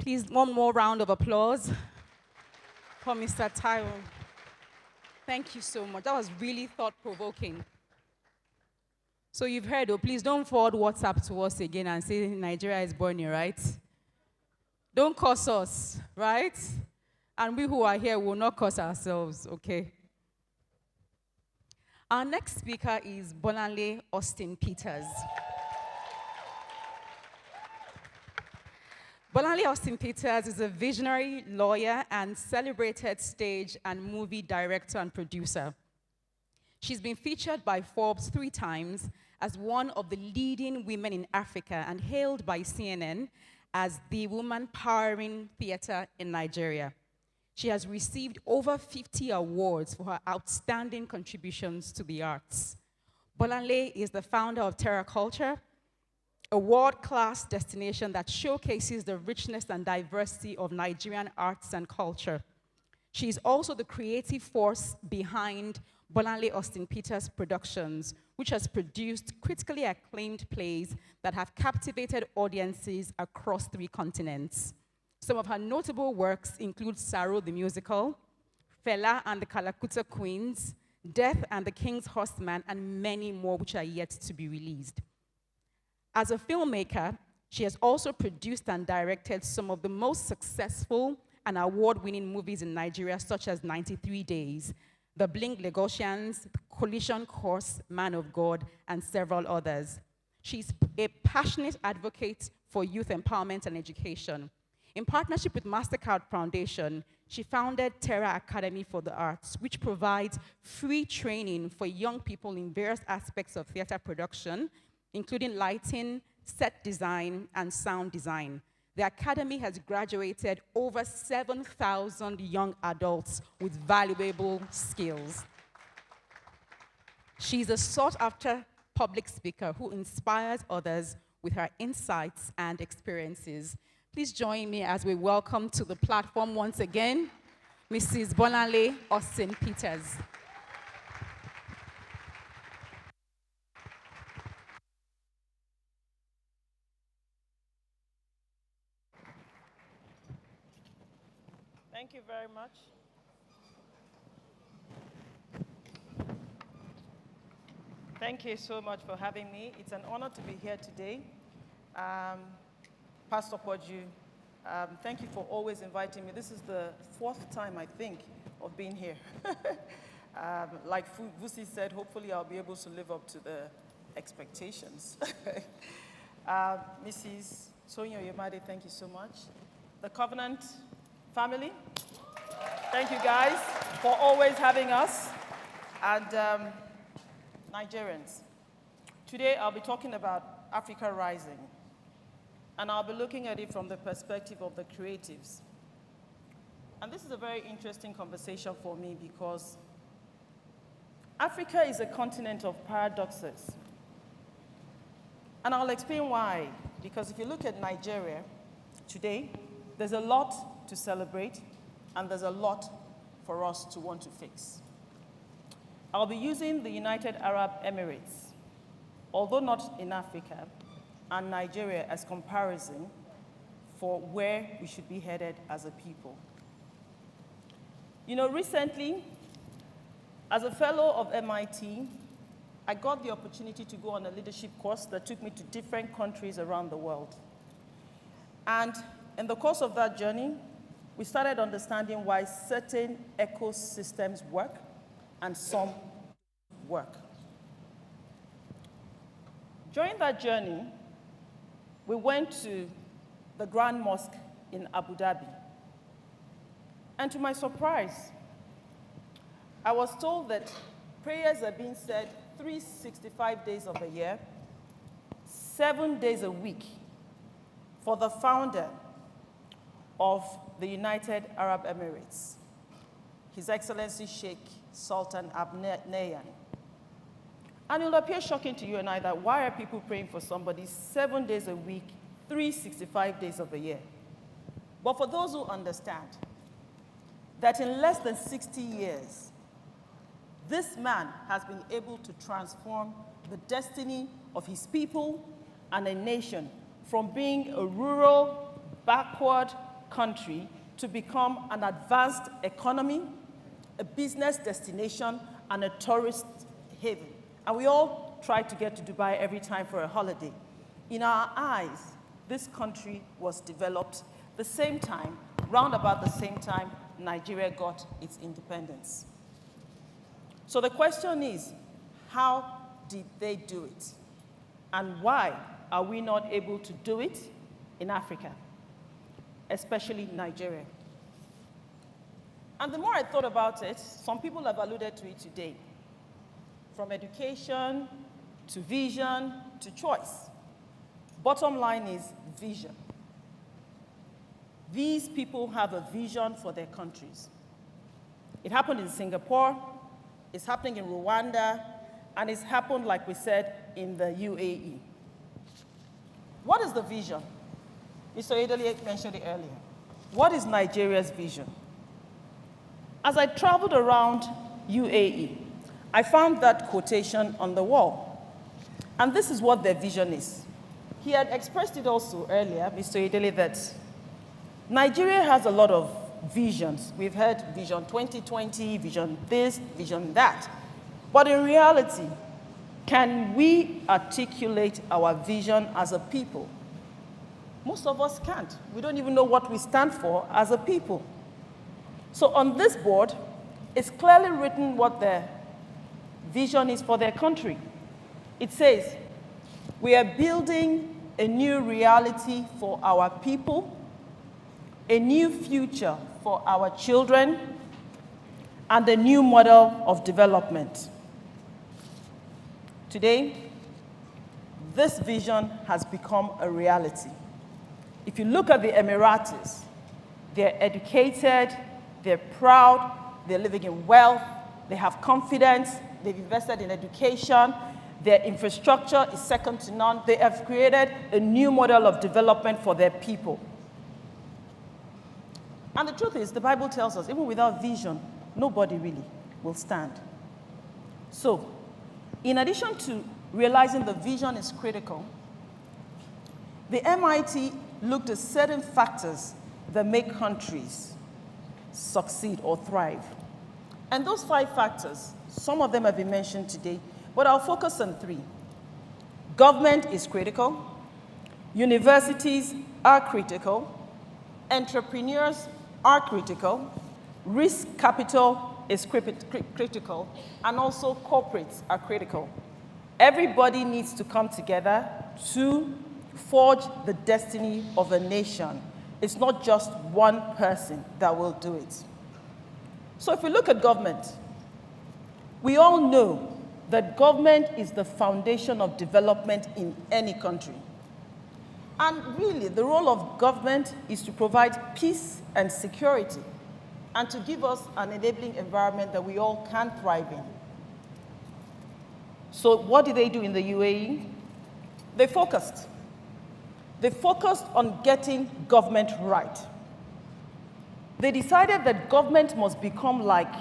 Please, one more round of applause for Mr. Taiwo. Thank you so much. That was really thought-provoking. So you've heard, oh, please don't forward WhatsApp to us again and say Nigeria is burning, right? Don't curse us, right? And we who are here will not curse ourselves, okay? Our next speaker is Bolanle Austin Peters. Bolanle Austin Peters is a visionary lawyer and celebrated stage and movie director and producer. She's been featured by Forbes 3 times as one of the leading women in Africa and hailed by CNN as the woman powering theater in Nigeria. She has received over 50 awards for her outstanding contributions to the arts. Bolanle is the founder of Terra Culture, a world-class destination that showcases the richness and diversity of Nigerian arts and culture. She is also the creative force behind Bolanle Austin Peters Productions, which has produced critically acclaimed plays that have captivated audiences across 3 continents. Some of her notable works include Saro the Musical, Fela and the Kalakuta Queens, Death and the King's Horseman, and many more which are yet to be released. As a filmmaker, she has also produced and directed some of the most successful and award-winning movies in Nigeria, such as 93 Days, The Blink Lagosians, Collision Course, Man of God, and several others. She's a passionate advocate for youth empowerment and education. In partnership with MasterCard Foundation, she founded Terra Academy for the Arts, which provides free training for young people in various aspects of theater production, including lighting, set design, and sound design. The Academy has graduated over 7,000 young adults with valuable skills. She's a sought-after public speaker who inspires others with her insights and experiences. Please join me as we welcome to the platform once again, Mrs. Bolanle Austin Peters. Thank you very much. Thank you so much for having me. It's an honor to be here today. Pastor Poju, thank you for always inviting me. This is the 4th time, I think, of being here. Like Vusi said, hopefully I'll be able to live up to the expectations. Mrs. Sonia Yomade, thank you so much. The Covenant family, thank you guys for always having us. And Nigerians, today I'll be talking about Africa Rising. And I'll be looking at it from the perspective of the creatives. And this is a very interesting conversation for me because Africa is a continent of paradoxes. And I'll explain why. Because if you look at Nigeria today, there's a lot to celebrate, and there's a lot for us to want to fix. I'll be using the United Arab Emirates, although not in Africa, and Nigeria as comparison for where we should be headed as a people. You know, recently, as a fellow of MIT, I got the opportunity to go on a leadership course that took me to different countries around the world. And in the course of that journey, we started understanding why certain ecosystems work and some work. During that journey, we went to the Grand Mosque in Abu Dhabi. And to my surprise, I was told that prayers are being said 365 days of the year, 7 days a week, for the founder of the United Arab Emirates, His Excellency Sheikh Sultan Abneyyan. And it will appear shocking to you and I that why are people praying for somebody 7 days a week, 365 days of the year? But for those who understand that in less than 60 years, this man has been able to transform the destiny of his people and a nation from being a rural, backward, country to become an advanced economy, a business destination, and a tourist haven. And we all try to get to Dubai every time for a holiday. In our eyes, this country was developed the same time, round about the same time Nigeria got its independence. So the question is, how did they do it? And why are we not able to do it in Africa, especially Nigeria? And the more I thought about it, some people have alluded to it today, from education to vision to choice. Bottom line is vision. These people have a vision for their countries. It happened in Singapore, it's happening in Rwanda, and it's happened, like we said, in the UAE. What is the vision? Mr. Edeli mentioned it earlier. What is Nigeria's vision? As I traveled around UAE, I found that quotation on the wall. And this is what their vision is. He had expressed it also earlier, Mr. Edeli, that Nigeria has a lot of visions. We've heard Vision 2020, Vision this, Vision that. But in reality, can we articulate our vision as a people? Most of us can't. We don't even know what we stand for as a people. So on this board, it's clearly written what their vision is for their country. It says, we are building a new reality for our people, a new future for our children, and a new model of development. Today, this vision has become a reality. If you look at the Emiratis, they're educated, they're proud, they're living in wealth, they have confidence, they've invested in education, their infrastructure is second to none. They have created a new model of development for their people. And the truth is, the Bible tells us, even without vision, nobody really will stand. So, in addition to realizing the vision is critical, the MIT looked at certain factors that make countries succeed or thrive. And those 5 factors, some of them have been mentioned today, but I'll focus on 3. Government is critical, universities are critical, entrepreneurs are critical, risk capital is critical, and also corporates are critical. Everybody needs to come together to forge the destiny of a nation. It's not just one person that will do it. So if we look at government, we all know that government is the foundation of development in any country. And really, the role of government is to provide peace and security and to give us an enabling environment that we all can thrive in. So what did they do in the UAE? They focused. They focused on getting government right. They decided that government must become like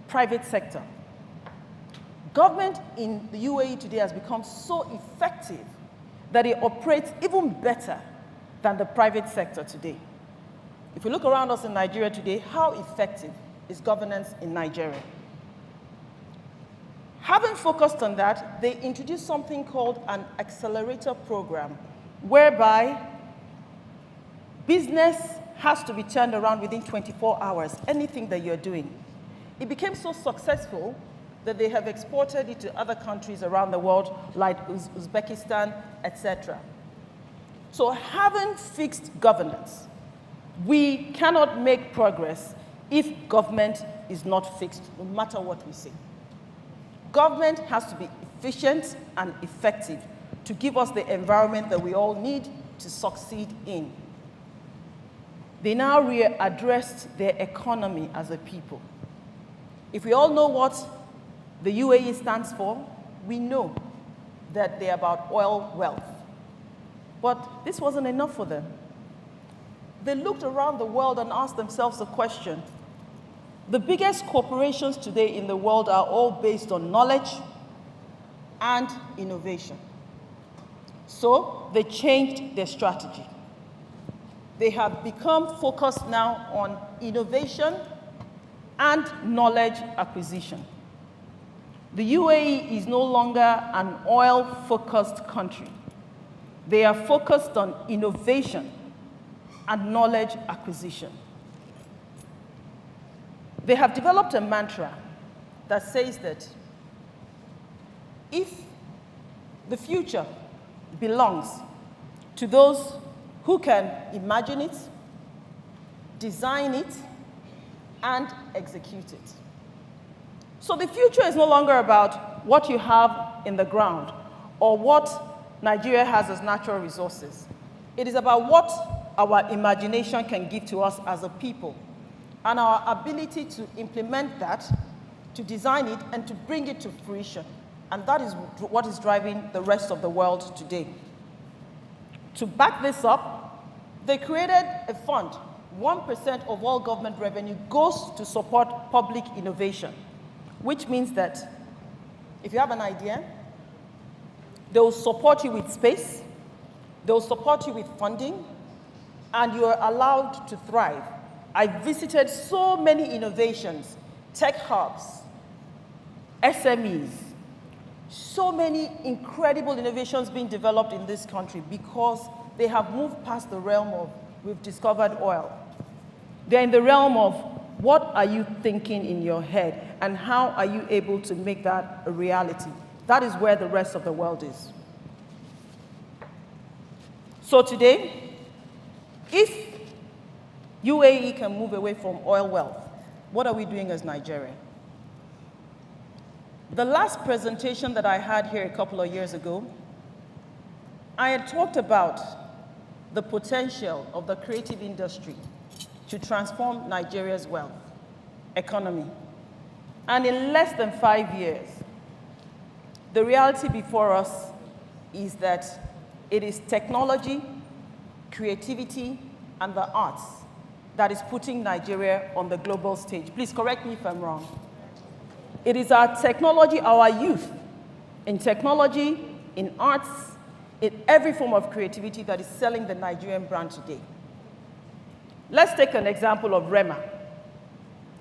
private sector. Government in the UAE today has become so effective that it operates even better than the private sector today. If we look around us in Nigeria today, how effective is governance in Nigeria? Having focused on that, they introduced something called an accelerator program, whereby business has to be turned around within 24 hours, anything that you're doing. It became so successful that they have exported it to other countries around the world, like Uzbekistan, etc. So having fixed governance, we cannot make progress if government is not fixed, no matter what we say. Government has to be efficient and effective to give us the environment that we all need to succeed in. They now readdressed their economy as a people. If we all know what the UAE stands for, we know that they're about oil wealth. But this wasn't enough for them. They looked around the world and asked themselves a question. The biggest corporations today in the world are all based on knowledge and innovation. So they changed their strategy. they have become focused now on innovation and knowledge acquisition. The UAE is no longer an oil-focused country. They are focused on innovation and knowledge acquisition. They have developed a mantra that says that if the future belongs to those who can imagine it, design it, and execute it. So the future is no longer about what you have in the ground or what Nigeria has as natural resources. It is about what our imagination can give to us as a people and our ability to implement that, to design it, and to bring it to fruition. And that is what is driving the rest of the world today. To back this up, they created a fund. 1% of all government revenue goes to support public innovation, which means that if you have an idea, they will support you with space, they will support you with funding, and you are allowed to thrive. I visited so many innovations, tech hubs, SMEs, so many incredible innovations being developed in this country because they have moved past the realm of we've discovered oil. They're in the realm of what are you thinking in your head and how are you able to make that a reality? That is where the rest of the world is. So today, if UAE can move away from oil wealth, what are we doing as Nigeria? The last presentation that I had here a couple of years ago, I had talked about the potential of the creative industry to transform Nigeria's wealth economy. And in less than 5 years, the reality before us is that it is technology, creativity, and the arts that is putting Nigeria on the global stage. Please correct me if I'm wrong. It is our technology, our youth, in technology, in arts, in every form of creativity that is selling the Nigerian brand today. Let's take an example of Rema.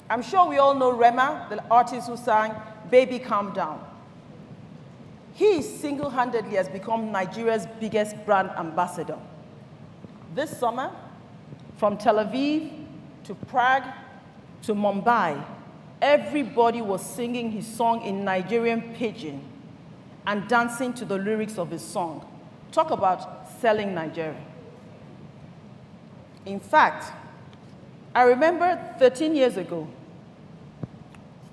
I'm sure we all know Rema, the artist who sang Baby Calm Down. He single-handedly has become Nigeria's biggest brand ambassador. This summer, from Tel Aviv to Prague to Mumbai, everybody was singing his song in Nigerian pidgin and dancing to the lyrics of his song. Talk about selling Nigeria. In fact, I remember 13 years ago,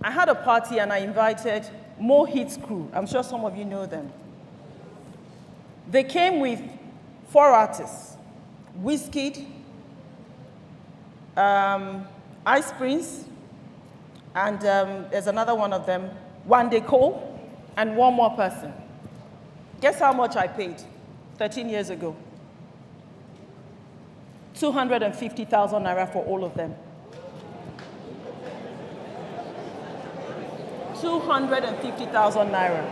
I had a party and I invited Mo Hits crew. I'm sure some of you know them. They came with 4 artists, Wizkid, Ice Prince, and there's another one of them, Wande Cole, and one more person. Guess how much I paid 13 years ago? 250,000 naira for all of them. 250,000 naira.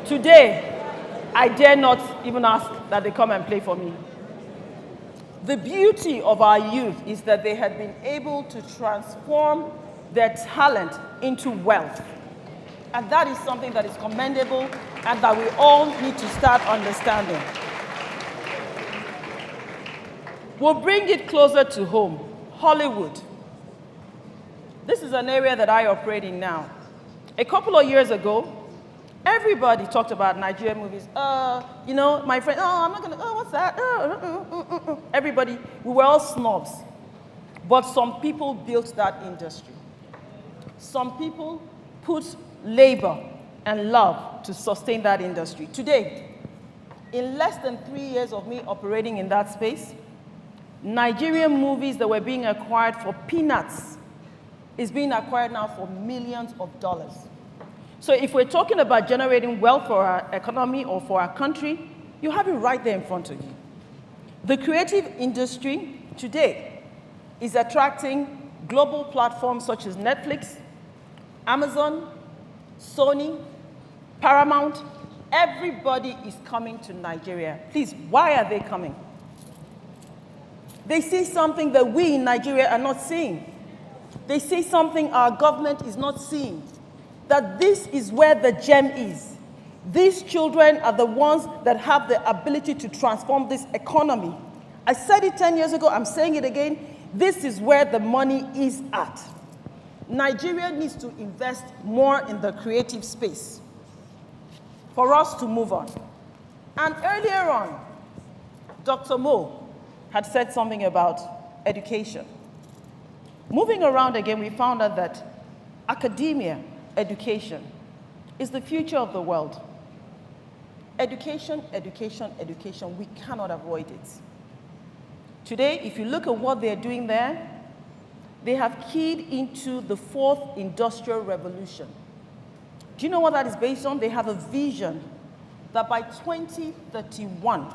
Today, I dare not even ask that they come and play for me. The beauty of our youth is that they had been able to transform their talent into wealth. And that is something that is commendable and that we all need to start understanding. We'll bring it closer to home, Hollywood. This is an area that I operate in now. A couple of years ago, everybody talked about Nigerian movies. You know, my friend, I'm not gonna, what's that? Everybody, we were all snobs. But some people built that industry. Some people put labor and love to sustain that industry. Today, in less than 3 years of me operating in that space, Nigerian movies that were being acquired for peanuts is being acquired now for millions of dollars. So if we're talking about generating wealth for our economy or for our country, you have it right there in front of you. The creative industry today is attracting global platforms such as Netflix, Amazon, Sony, Paramount, Everybody is coming to Nigeria. Please, why are they coming? They see something that we in Nigeria are not seeing. They see something our government is not seeing. That this is where the gem is. These children are the ones that have the ability to transform this economy. I said it 10 years ago, I'm saying it again. This is where the money is at. Nigeria needs to invest more in the creative space for us to move on. And earlier on, Dr. Mo had said something about education. Moving around again, we found out that academia, education, is the future of the world. Education, education, education, we cannot avoid it. Today, if you look at what they're doing there, they have keyed into the fourth industrial revolution. Do you know what that is based on? They have a vision that by 2031,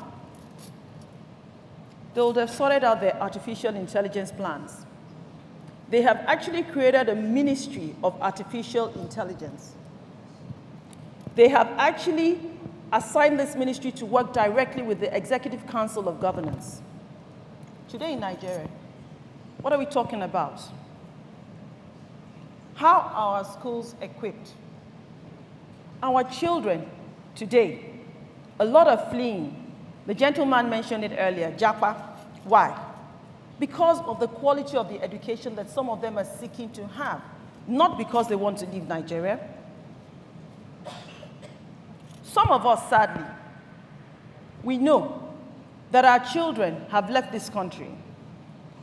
they would have sorted out their artificial intelligence plans. They have actually created a ministry of artificial intelligence. They have actually assigned this ministry to work directly with the Executive Council of Governance. Today in Nigeria, what are we talking about? How are our schools equipped? Our children today, a lot are fleeing. The gentleman mentioned it earlier, Japa. Why? Because of the quality of the education that some of them are seeking to have, not because they want to leave Nigeria. Some of us, sadly, we know that our children have left this country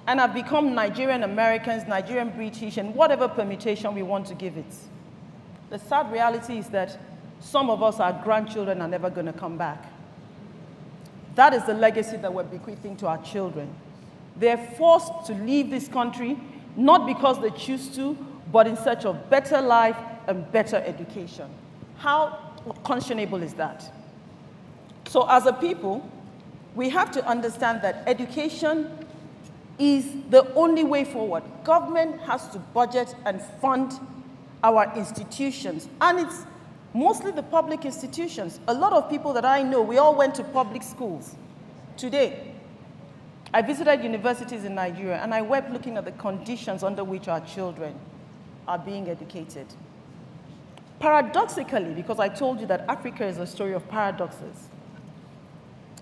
and have become Nigerian Americans, Nigerian British, and whatever permutation we want to give it. The sad reality is that some of us, our grandchildren, are never going to come back. That is the legacy that we're bequeathing to our children. They're forced to leave this country, not because they choose to, but in search of better life and better education. How conscionable is that? So as a people, we have to understand that education is the only way forward. Government has to budget and fund our institutions, and it's mostly the public institutions. A lot of people that I know, we all went to public schools. Today, I visited universities in Nigeria, and I wept looking at the conditions under which our children are being educated. Paradoxically, because I told you that Africa is a story of paradoxes,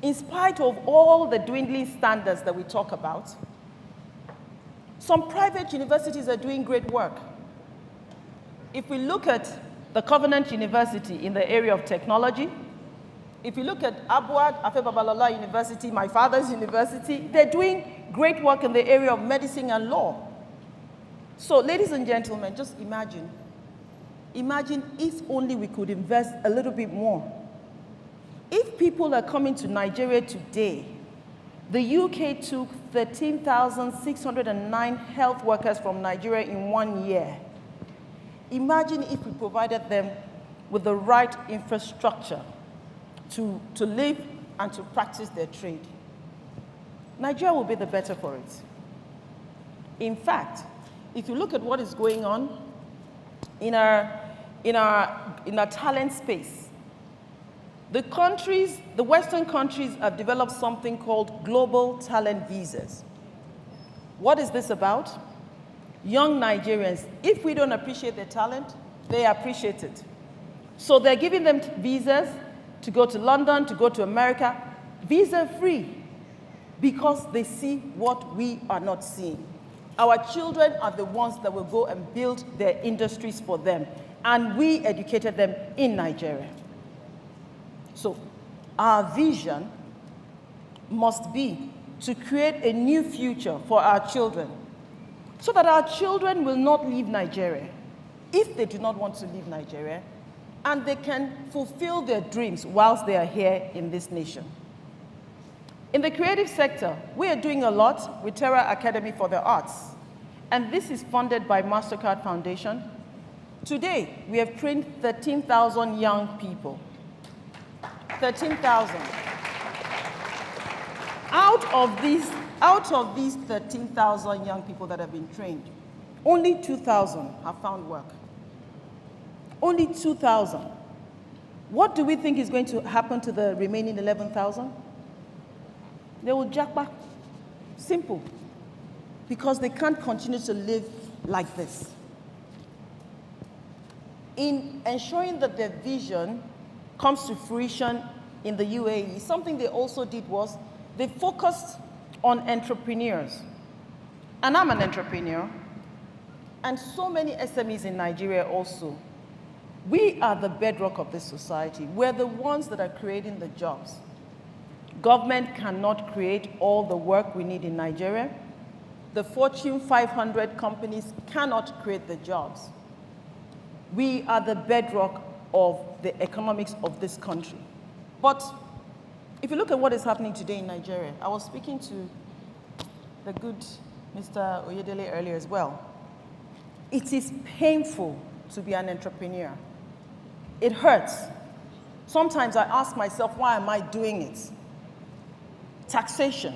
in spite of all the dwindling standards that we talk about, some private universities are doing great work. If we look at the Covenant University in the area of technology, if you look at Abuad Afe Babalola University, my father's university, they're doing great work in the area of medicine and law. So, ladies and gentlemen, just imagine. Imagine if only we could invest a little bit more. If people are coming to Nigeria today, the UK took 13,609 health workers from Nigeria in 1 year. Imagine if we provided them with the right infrastructure to live and to practice their trade. Nigeria will be the better for it. In fact, if you look at what is going on in our talent space, the Western countries have developed something called global talent visas. What is this about? Young Nigerians, if we don't appreciate their talent, they appreciate it. So they're giving them visas to go to London, to go to America, visa-free, because they see what we are not seeing. Our children are the ones that will go and build their industries for them, and we educated them in Nigeria. So our vision must be to create a new future for our children, so that our children will not leave Nigeria if they do not want to leave Nigeria, and they can fulfill their dreams whilst they are here in this nation. In the creative sector, we are doing a lot with Terra Academy for the Arts, and this is funded by MasterCard Foundation. Today, we have trained 13,000 young people. 13,000. Out of these 13,000 young people that have been trained, only 2,000 have found work. Only 2,000. What do we think is going to happen to the remaining 11,000? They will jackpot. Simple. Because they can't continue to live like this. In ensuring that their vision comes to fruition in the UAE, something they also did was they focused on entrepreneurs. And I'm an entrepreneur, and so many SMEs in Nigeria also. We are the bedrock of this society. We're the ones that are creating the jobs. Government cannot create all the work we need in Nigeria. The Fortune 500 companies cannot create the jobs. We are the bedrock of the economics of this country. But if you look at what is happening today in Nigeria, I was speaking to the good Mr. Oyedele earlier as well. It is painful to be an entrepreneur. It hurts. Sometimes I ask myself, why am I doing it? Taxation.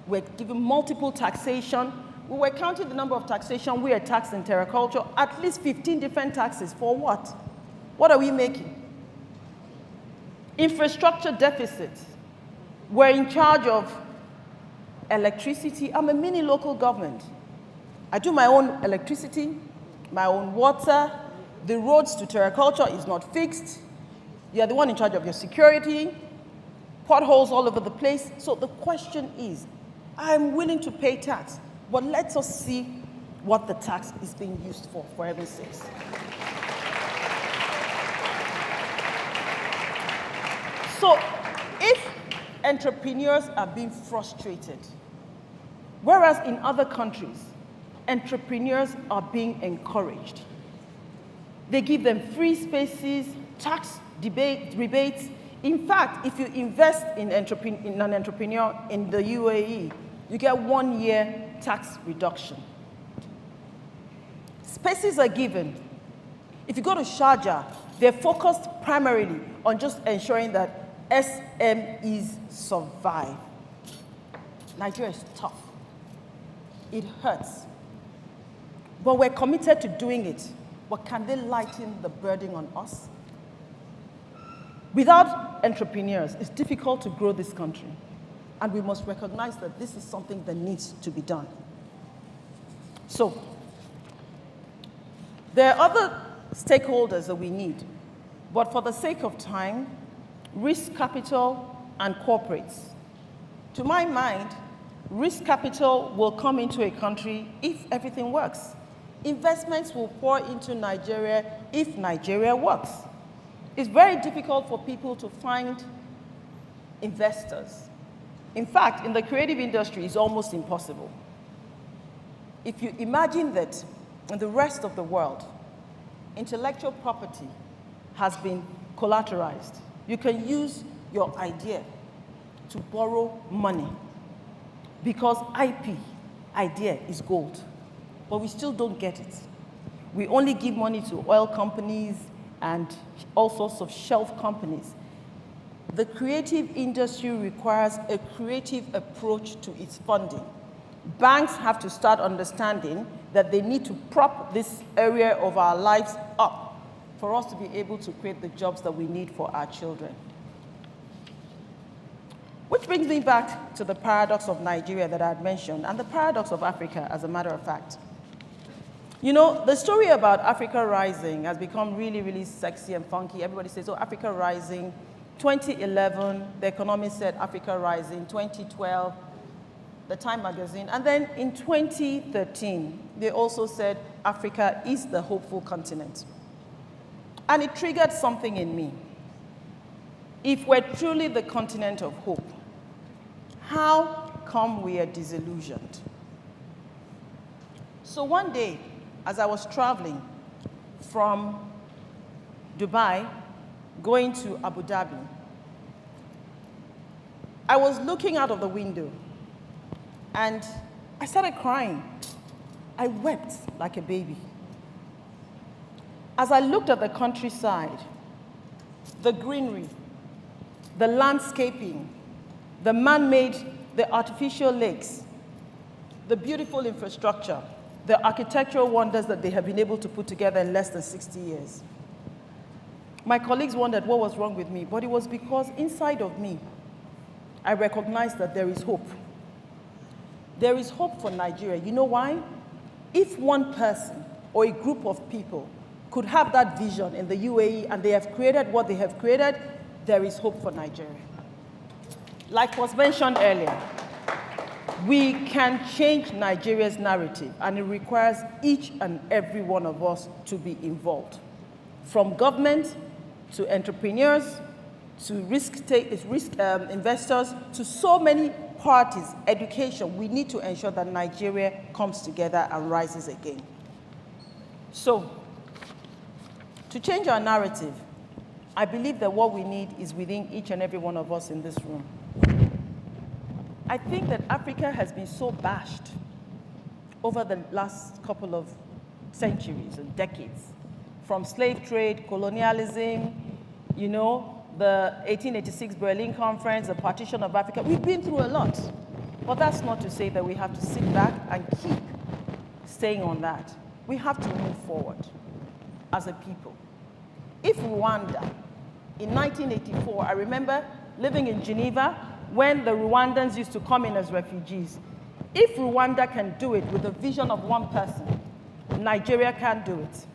We're given multiple taxation. We were counting the number of taxation we are taxed in terriculture, at least 15 different taxes. For what? What are we making? Infrastructure deficit. We're in charge of electricity. I'm a mini local government. I do my own electricity, my own water. The roads to terriculture is not fixed. You're the one in charge of your security. Potholes all over the place. So the question is, I'm willing to pay tax, but let us see what the tax is being used for heaven's sakes. So if entrepreneurs are being frustrated, whereas in other countries, entrepreneurs are being encouraged. They give them free spaces, tax rebates. In fact, if you invest in an entrepreneur in the UAE, you get 1 year tax reduction. Spaces are given. If you go to Sharjah, they're focused primarily on just ensuring that SMEs survive. Nigeria is tough. It hurts. But we're committed to doing it. But can they lighten the burden on us? Without entrepreneurs, it's difficult to grow this country. And we must recognize that this is something that needs to be done. So, there are other stakeholders that we need. But for the sake of time, risk capital and corporates. To my mind, risk capital will come into a country if everything works. Investments will pour into Nigeria if Nigeria works. It's very difficult for people to find investors. In fact, in the creative industry, it's almost impossible. If you imagine that in the rest of the world, intellectual property has been collateralized, you can use your idea to borrow money because idea is gold. But we still don't get it. We only give money to oil companies and all sorts of shelf companies. The creative industry requires a creative approach to its funding. Banks have to start understanding that they need to prop this area of our lives up for us to be able to create the jobs that we need for our children. Which brings me back to the paradox of Nigeria that I had mentioned, and the paradox of Africa, as a matter of fact. You know, the story about Africa Rising has become really, really sexy and funky. Everybody says, oh, Africa Rising. 2011, The Economist said Africa Rising. 2012, The Time magazine. And then in 2013, they also said Africa is the hopeful continent. And it triggered something in me. If we're truly the continent of hope, how come we are disillusioned? So one day, as I was traveling from Dubai, going to Abu Dhabi, I was looking out of the window and I started crying. I wept like a baby. As I looked at the countryside, the greenery, the landscaping, the man-made, the artificial lakes, the beautiful infrastructure, the architectural wonders that they have been able to put together in less than 60 years. My colleagues wondered what was wrong with me, but it was because inside of me, I recognized that there is hope. There is hope for Nigeria. You know why? If one person or a group of people could have that vision in the UAE and they have created what they have created, there is hope for Nigeria. Like was mentioned earlier, we can change Nigeria's narrative, and it requires each and every one of us to be involved. From government to entrepreneurs, to risk investors, to so many parties, education, we need to ensure that Nigeria comes together and rises again. So, to change our narrative, I believe that what we need is within each and every one of us in this room. I think that Africa has been so bashed over the last couple of centuries and decades, from slave trade, colonialism, you know, the 1886 Berlin Conference, the partition of Africa. We've been through a lot. But that's not to say that we have to sit back and keep staying on that. We have to move forward as a people. If Rwanda, in 1984, I remember living in Geneva when the Rwandans used to come in as refugees. If Rwanda can do it with the vision of one person, Nigeria can do it.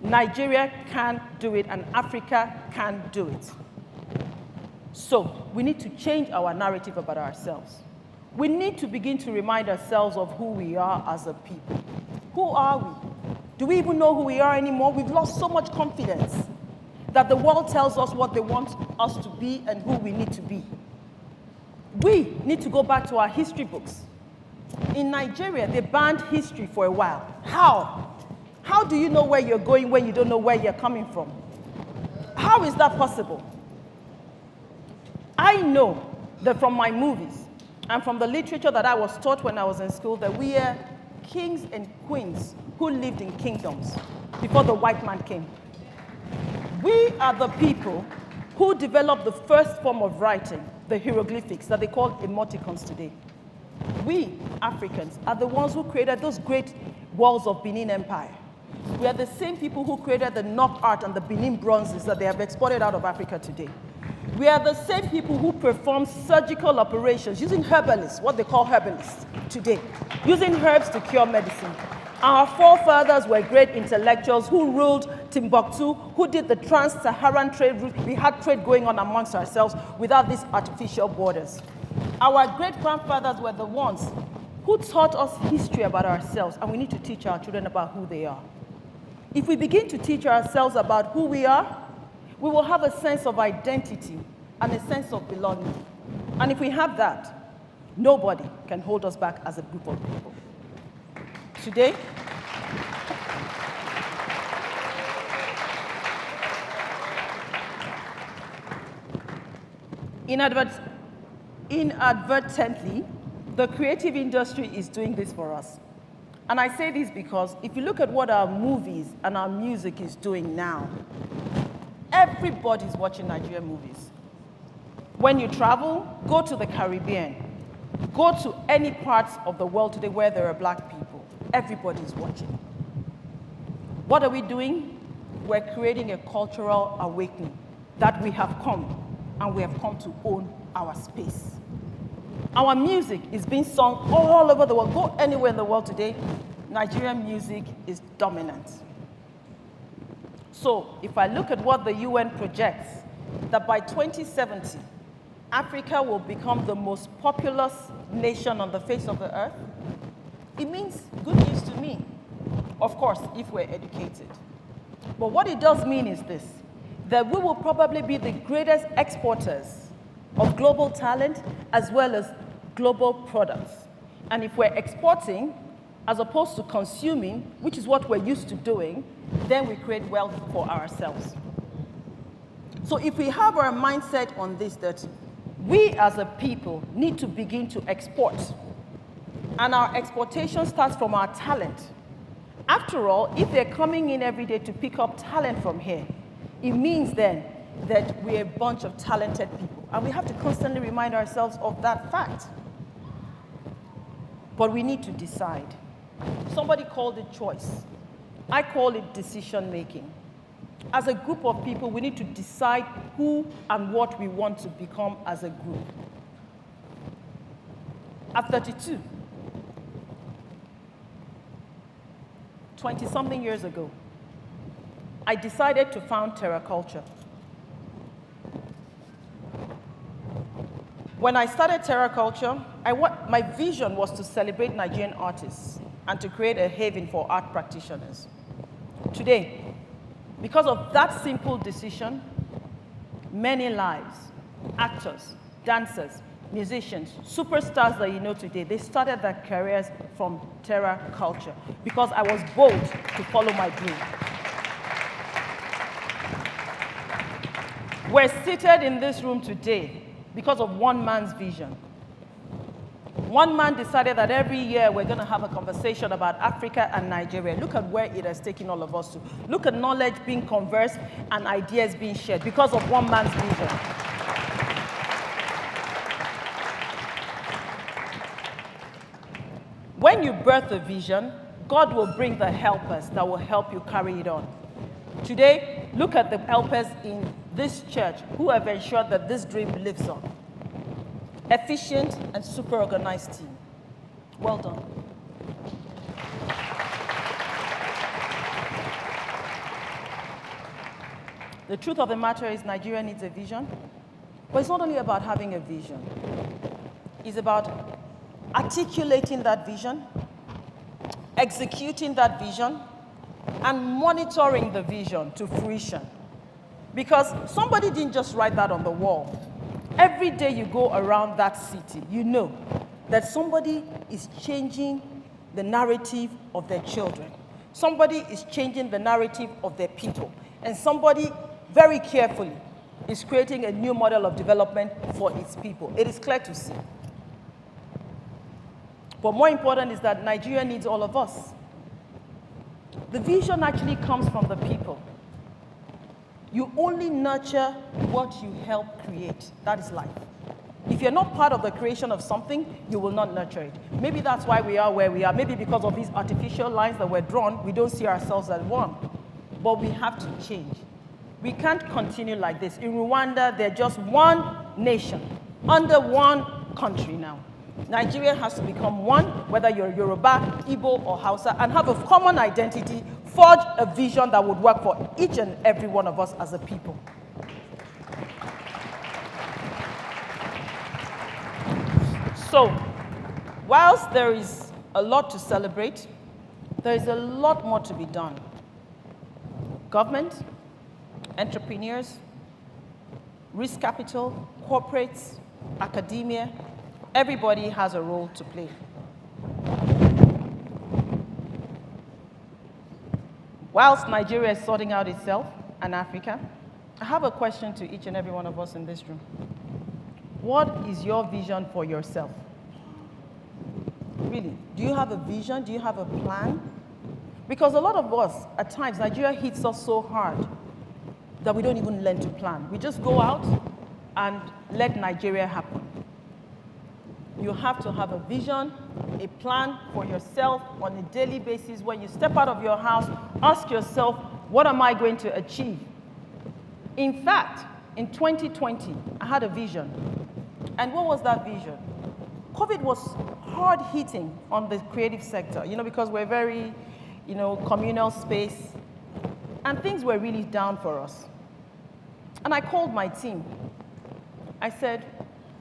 Nigeria can do it, and Africa can do it. So we need to change our narrative about ourselves. We need to begin to remind ourselves of who we are as a people. Who are we? Do we even know who we are anymore? We've lost so much confidence that the world tells us what they want us to be and who we need to be. We need to go back to our history books. In Nigeria, they banned history for a while. How? How do you know where you're going when you don't know where you're coming from? How is that possible? I know that from my movies and from the literature that I was taught when I was in school that we are kings and queens who lived in kingdoms before the white man came. We are the people who developed the first form of writing, the hieroglyphics that they call emoticons today. We, Africans, are the ones who created those great walls of Benin Empire. We are the same people who created the knock art and the Benin bronzes that they have exported out of Africa today. We are the same people who perform surgical operations using herbalists, what they call herbalists today, using herbs to cure medicine. Our forefathers were great intellectuals who ruled Timbuktu, who did the trans-Saharan trade route. We had trade going on amongst ourselves without these artificial borders. Our great-grandfathers were the ones who taught us history about ourselves, and we need to teach our children about who they are. If we begin to teach ourselves about who we are, we will have a sense of identity and a sense of belonging. And if we have that, nobody can hold us back as a group of people. Today, inadvertently, the creative industry is doing this for us. And I say this because if you look at what our movies and our music is doing now, everybody's watching Nigerian movies. When you travel, go to the Caribbean. Go to any parts of the world today where there are black people. Everybody's watching. What are we doing? We're creating a cultural awakening that we have come, and we have come to own our space. Our music is being sung all over the world. Go anywhere in the world today, Nigerian music is dominant. So if I look at what the UN projects, that by 2070, Africa will become the most populous nation on the face of the earth, it means good news to me, of course, if we're educated. But what it does mean is this, that we will probably be the greatest exporters of global talent as well as global products. And if we're exporting, as opposed to consuming, which is what we're used to doing, then we create wealth for ourselves. So if we have our mindset on this, that we as a people need to begin to export, and our exportation starts from our talent. After all, if they're coming in every day to pick up talent from here, it means then that we're a bunch of talented people. And we have to constantly remind ourselves of that fact. But we need to decide. Somebody called it choice. I call it decision making. As a group of people, we need to decide who and what we want to become as a group. At 32, 20-something years ago, I decided to found TerraCulture. When I started TerraCulture, my vision was to celebrate Nigerian artists and to create a haven for art practitioners. Today, because of that simple decision, many lives, actors, dancers, musicians, superstars that you know today, they started their careers from TerraCulture because I was bold to follow my dream. We're seated in this room today because of one man's vision. One man decided that every year we're going to have a conversation about Africa and Nigeria. Look at where it has taken all of us to. Look at knowledge being conversed and ideas being shared because of one man's vision. When you birth a vision, God will bring the helpers that will help you carry it on. Today, look at the helpers in this church who have ensured that this dream lives on. Efficient and super organized team. Well done. The truth of the matter is Nigeria needs a vision, but it's not only about having a vision. It's about articulating that vision, executing that vision, and monitoring the vision to fruition. Because somebody didn't just write that on the wall. Every day you go around that city, you know that somebody is changing the narrative of their children. Somebody is changing the narrative of their people. And somebody, very carefully, is creating a new model of development for its people. It is clear to see. But more important is that Nigeria needs all of us. The vision actually comes from the people. You only nurture what you help create. That is life. If you're not part of the creation of something, you will not nurture it. Maybe that's why we are where we are. Maybe because of these artificial lines that were drawn, we don't see ourselves as one. But we have to change. We can't continue like this. In Rwanda, they're just one nation, under one country now. Nigeria has to become one, whether you're Yoruba, Igbo, or Hausa, and have a common identity, forge a vision that would work for each and every one of us as a people. So, whilst there is a lot to celebrate, there is a lot more to be done. Government, entrepreneurs, risk capital, corporates, academia, everybody has a role to play. Whilst Nigeria is sorting out itself and Africa, I have a question to each and every one of us in this room. What is your vision for yourself? Really, do you have a vision? Do you have a plan? Because a lot of us, at times, Nigeria hits us so hard that we don't even learn to plan. We just go out and let Nigeria happen. You have to have a vision, a plan for yourself on a daily basis. When you step out of your house, ask yourself, what am I going to achieve? In fact, in 2020, I had a vision. And what was that vision? COVID was hard hitting on the creative sector, because we're very, communal space. And things were really down for us. And I called my team. I said,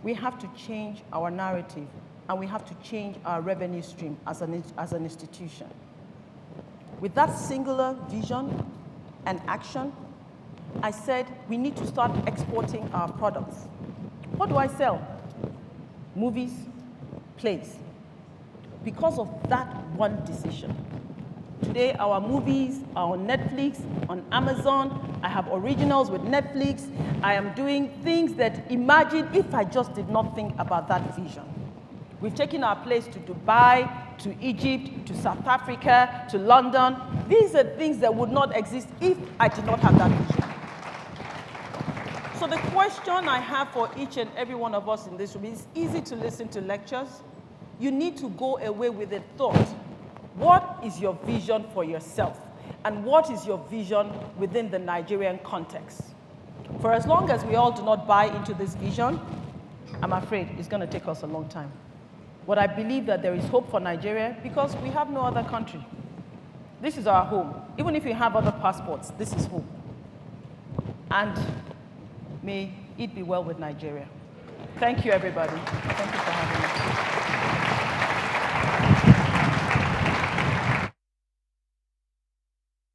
we have to change our narrative, and we have to change our revenue stream as an institution. With that singular vision and action, I said we need to start exporting our products. What do I sell? Movies, plays. Because of that one decision. Today, our movies are on Netflix, on Amazon. I have originals with Netflix. I am doing things that, imagine if I just did not think about that vision. We've taken our place to Dubai, to Egypt, to South Africa, to London. These are things that would not exist if I did not have that vision. So the question I have for each and every one of us in this room is easy to listen to lectures. You need to go away with a thought. What is your vision for yourself? And what is your vision within the Nigerian context? For as long as we all do not buy into this vision, I'm afraid it's going to take us a long time. But I believe that there is hope for Nigeria because we have no other country. This is our home. Even if we have other passports, this is home. And may it be well with Nigeria. Thank you, everybody. Thank you for having me.